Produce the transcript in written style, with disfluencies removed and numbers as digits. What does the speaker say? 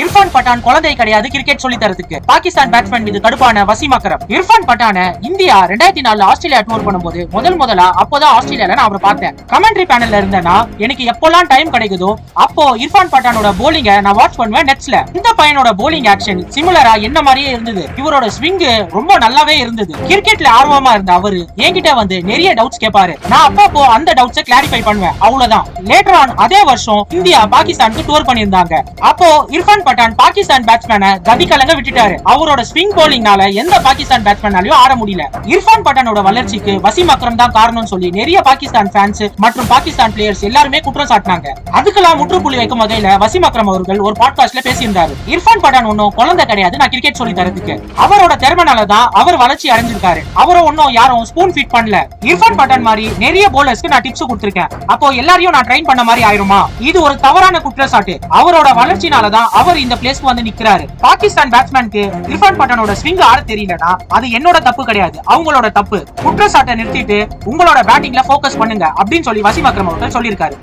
இர்ஃபான் பட்டான் குழந்தை கிடையாது கிரிக்கெட் சொல்லி தரதுக்கு. பாகிஸ்தான் பேட்ஸ்மேன் மீது கடுப்பான Wasim Akram. Irfan Pathan India 2004 Australia tour பண்ணும்போது முதலா அப்போதான் ஆஸ்திரேலியால நான் அவரை பார்த்தேன். கமெண்ட்ரி பேனல்ல இருந்தேன்னா எனக்கு எப்போல்லாம் டைம் கிடைக்குதோ அப்போ இர்ஃபான் பட்டானோட போலிங்க நான் வாட்ச் பண்ணுவேன் நெட்ஸ்ல. இந்த பையனோட போலிங் ஆக்ஷன் சிமிலரா என்ன மாதிரியே இருந்தது. இவரோட ஸ்விங் ரொம்ப நல்லாவே இருந்தது. கிரிக்கெட்ல ஆர்வமா இருந்த அவரு என்கிட்ட வந்து நிறைய டவுட்ஸ் கேட்பாரு. நான் அப்பப்போ அந்த டவுட்ஸை கிளாரிஃபை பண்ணுவேன். அவ்வளவுதான். லேட்டர் ஆன் அதே வருஷம் இந்தியா பாகிஸ்தானுக்கு டூர் பண்ணியிருந்தாங்க. அப்போ இர்ஃபான் பட்டான் பாகிஸ்தான் பேட்ஸ்மேனை கதி கலங்க விட்டுட்டாரு. அவரோட ஸ்விங் போலிங்னால எந்த பாகிஸ்தான் பேட்ஸ்மேனாலயும் ஆட முடியல. இர்ஃபான் பட்டானோட வளர்ச்சிக்கு வசீம் அக்ரம் தான் காரணம்னு சொல்லி நிறைய பாகிஸ்தான் ஃபேன்ஸ் மற்றும் பாகிஸ்தான் பிளேயர்ஸ் எல்லாருமே குற்றம் சாட்டினாங்க. அதுக்கெல்லாம் முற்றுப்புள்ளி வைக்கும் வகையில வசீம் அக்ரம் அவர்கள் ஒரு பாட்காஸ்ட்ல பேசியிருந்தாரு. இர்ஃபான் பட்டான் ஒன்னும் குழந்தை கிடையாது நான் கிரிக்கெட் சொல்லி தரதுக்கு. அவரோட திறமைனால தான் அவர் வளர்ச்சி அடைஞ்சிருக்காரு. அவரை ஒன்னும் யாரும் ஸ்பூன் ஃபீட் பண்ணல. இர்ஃபான் பட்டான் மாதிரி நிறைய போலர்ஸ்க்கு நான் டிப்ஸ் கொடுத்திருக்கேன். அப்போ எல்லாரையும் நான் ட்ரெயின் பண்ண மாதிரி ஆயிருமா? இது ஒரு தவறான குற்றச்சாட்டு. அவரோட வளர்ச்சினால தான் அவர் இந்த பிளேஸ்க்கு வந்து நிக்கிறாரு. பாகிஸ்தான் பேட்ஸ்மேனுக்கு இர்ஃபான் பட்டானோட ஸ்விங் ஆட தெரியலனா அது என்னோட தப்பு கிடையாது, அவங்களோட தப்பு. குற்றச்சாட்டை நிறுத்திட்டு உங்களோட பேட்டிங்ல ஃபோக்கஸ் பண்ணுங்க அப்படின்னு சொல்லி வசீம் அக்ரம் அவர்கள் சொல்லியிருக்காரு.